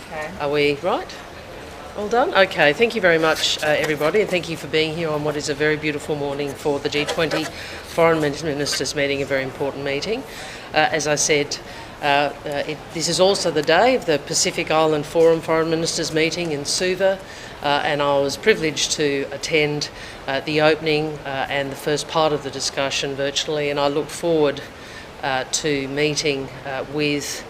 Okay. Are we right? All done? Okay, thank you very much, everybody, and thank you for being here on what is a very beautiful morning for the G20 Foreign Ministers meeting, a very important meeting. As I said, this is also the day of the Pacific Island Forum Foreign Ministers meeting in Suva, and I was privileged to attend the opening and the first part of the discussion virtually, and I look forward to meeting with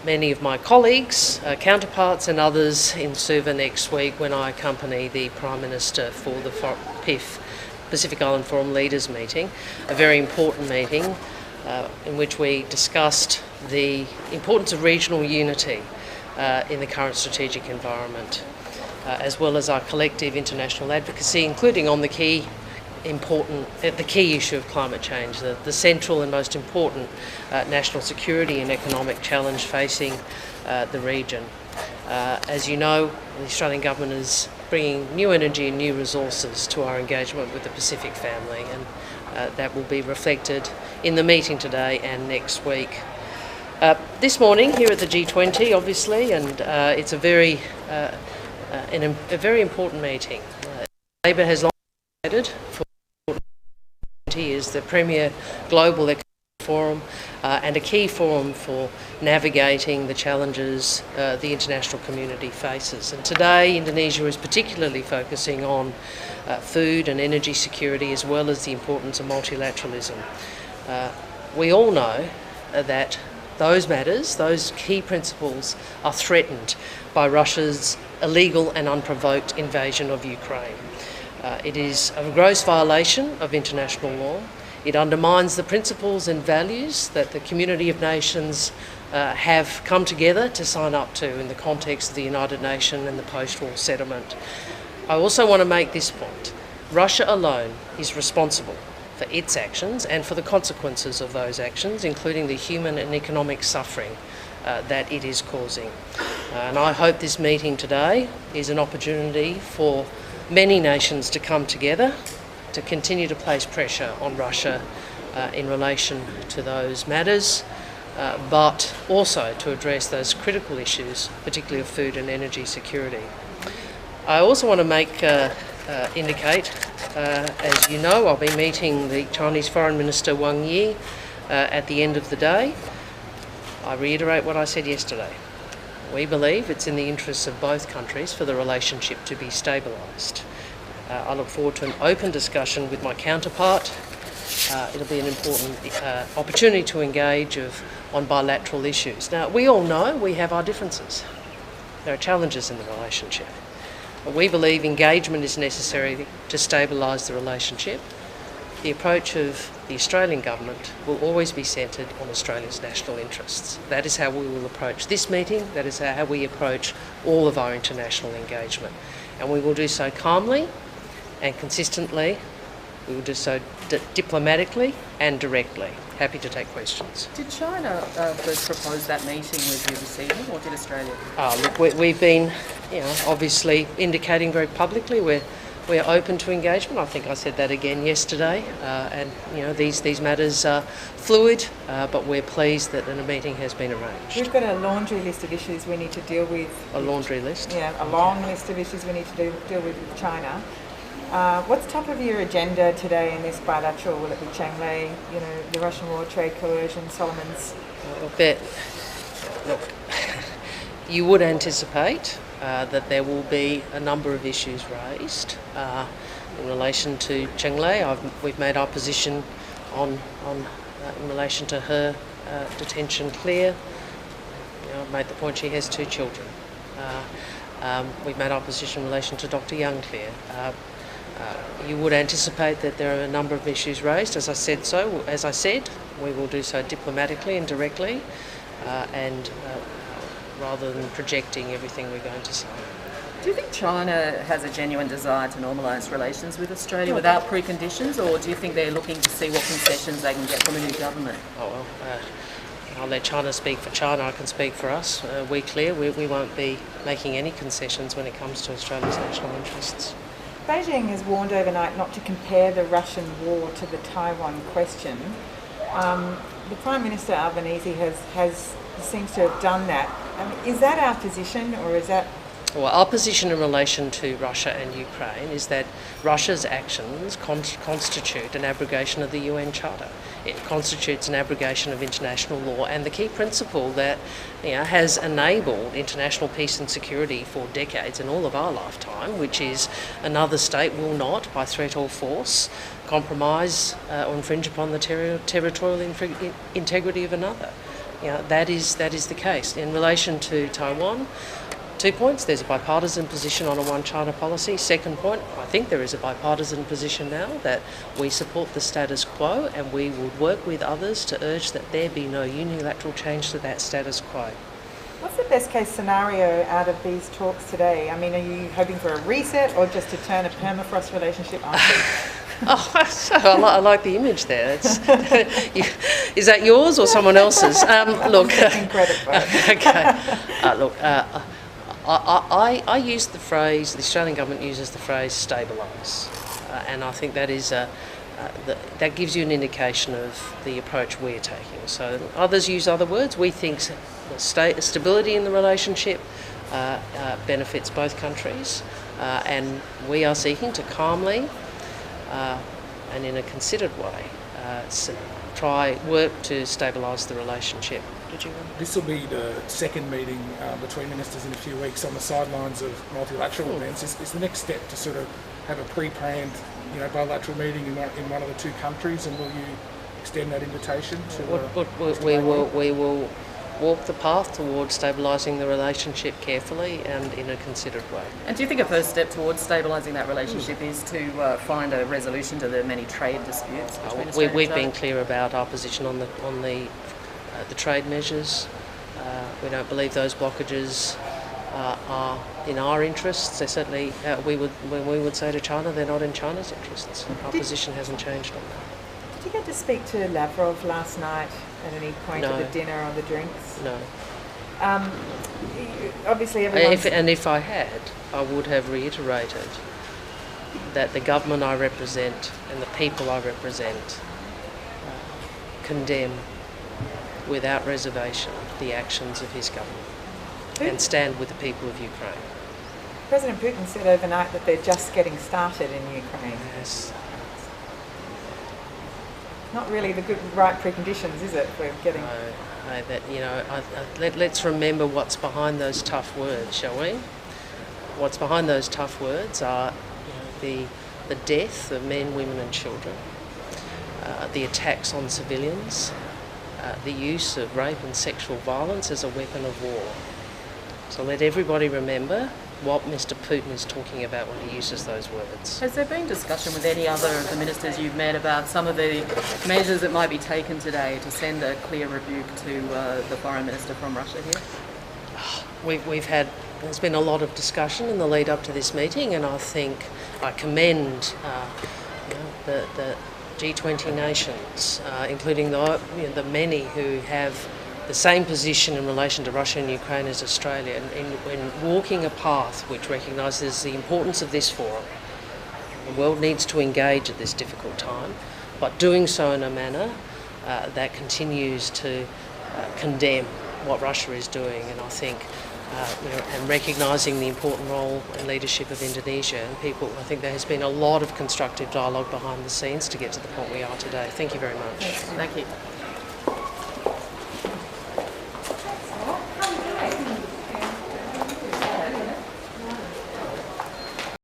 many of my colleagues, counterparts and others in Suva next week when I accompany the Prime Minister for the PIF, Pacific Island Forum Leaders meeting, a very important meeting in which we discussed the importance of regional unity in the current strategic environment, as well as our collective international advocacy, including on the key issue of climate change, the central and most important national security and economic challenge facing the region. As you know, the Australian Government is bringing new energy and new resources to our engagement with the Pacific family, and that will be reflected in the meeting today and next week. This morning here at the G20, obviously, and it's a very important meeting. Labor has long advocated for is the premier global economic forum and a key forum for navigating the challenges the international community faces. And today Indonesia is particularly focusing on food and energy security, as well as the importance of multilateralism. We all know that those matters, those key principles, are threatened by Russia's illegal and unprovoked invasion of Ukraine. It is a gross violation of international law. It undermines the principles and values that the community of nations have come together to sign up to in the context of the United Nations and the post-war settlement. I also want to make this point. Russia alone is responsible for its actions and for the consequences of those actions, including the human and economic suffering that it is causing. And I hope this meeting today is an opportunity for many nations to come together to continue to place pressure on Russia in relation to those matters, but also to address those critical issues, particularly of food and energy security. I also want to indicate, as you know, I'll be meeting the Chinese Foreign Minister Wang Yi at the end of the day. I reiterate what I said yesterday. We believe it's in the interests of both countries for the relationship to be stabilised. I look forward to an open discussion with my counterpart. It'll be an important opportunity to engage on bilateral issues. Now, we all know we have our differences. There are challenges in the relationship. But we believe engagement is necessary to stabilise the relationship. The approach of the Australian Government will always be centred on Australia's national interests. That is how we will approach this meeting. That is how we approach all of our international engagement. And we will do so calmly and consistently. We will do so diplomatically and directly. Happy to take questions. Did China first propose that meeting with you this evening, or did Australia? Look, we've been, obviously indicating very publicly we're open to engagement. I think I said that again yesterday, and these matters are fluid, but we're pleased that a meeting has been arranged. We've got a laundry list of issues we need to deal with. A laundry list? Yeah, a long list of issues we need to deal with China. What's top of your agenda today in this bilateral? Will it be Changlei, the Russian war, trade coercion, Solomons? Look, you would anticipate that there will be a number of issues raised in relation to Changlei. We've made our position in relation to her detention clear. I've made the point she has 2 children. We've made our position in relation to Dr. Young clear. You would anticipate that there are a number of issues raised. As I said, we will do so diplomatically and directly, and rather than projecting everything we're going to say. Do you think China has a genuine desire to normalise relations with Australia without preconditions, or do you think they're looking to see what concessions they can get from a new government? I'll let China speak for China. I can speak for us. We're clear. We won't be making any concessions when it comes to Australia's national interests. Beijing has warned overnight not to compare the Russian war to the Taiwan question. The Prime Minister Albanese seems to have done that. Is that our position, or is that... Well, our position in relation to Russia and Ukraine is that Russia's actions constitute an abrogation of the UN Charter. It constitutes an abrogation of international law and the key principle that has enabled international peace and security for decades in all of our lifetime, which is another state will not, by threat or force, compromise or infringe upon the territorial integrity of another. That is the case. In relation to Taiwan, 2 points. There's a bipartisan position on a one China policy. Second point, I think there is a bipartisan position now that we support the status quo, and we would work with others to urge that there be no unilateral change to that status quo. What's the best case scenario out of these talks today? I mean, are you hoping for a reset or just to turn a permafrost relationship on? I like the image there. Is that yours or someone else's? Look, okay. I use the phrase, the Australian government uses the phrase stabilise, and I think that is that gives you an indication of the approach we're taking. So others use other words. We think stability in the relationship benefits both countries, and we are seeking to calmly and in a considered way work to stabilise the relationship. This will be the second meeting between ministers in a few weeks on the sidelines of multilateral events. Is the next step to sort of have a pre-planned, bilateral meeting in one of the two countries, and will you extend that invitation to? We will walk the path towards stabilising the relationship carefully and in a considered way. And do you think a first step towards stabilising that relationship is to find a resolution to the many trade disputes between Australia and We've China? been clear about our position on the trade measures. We don't believe those blockages are in our interests. They're certainly, when we would say to China, they're not in China's interests. Our position hasn't changed on that. Did you get to speak to Lavrov last night at any point No. of the dinner or the drinks? No. Obviously everyone's... If I had, I would have reiterated that the government I represent and the people I represent condemn without reservation the actions of his government and stand with the people of Ukraine. President Putin said overnight that they're just getting started in Ukraine. Yes. Not really the right preconditions, is it? We're getting... Let's remember what's behind those tough words, shall we? What's behind those tough words are the death of men, women and children, the attacks on civilians, the use of rape and sexual violence as a weapon of war. So let everybody remember what Mr. Putin is talking about when he uses those words. Has there been discussion with any other of the ministers you've met about some of the measures that might be taken today to send a clear rebuke to the Foreign Minister from Russia here? There's been a lot of discussion in the lead up to this meeting, and I think I commend the G20 nations, including the many who have the same position in relation to Russia and Ukraine as Australia, in walking a path which recognises the importance of this forum. The world needs to engage at this difficult time, but doing so in a manner that continues to condemn what Russia is doing, and I think and recognising the important role and leadership of Indonesia and people. I think there has been a lot of constructive dialogue behind the scenes to get to the point we are today. Thank you very much. Thank you.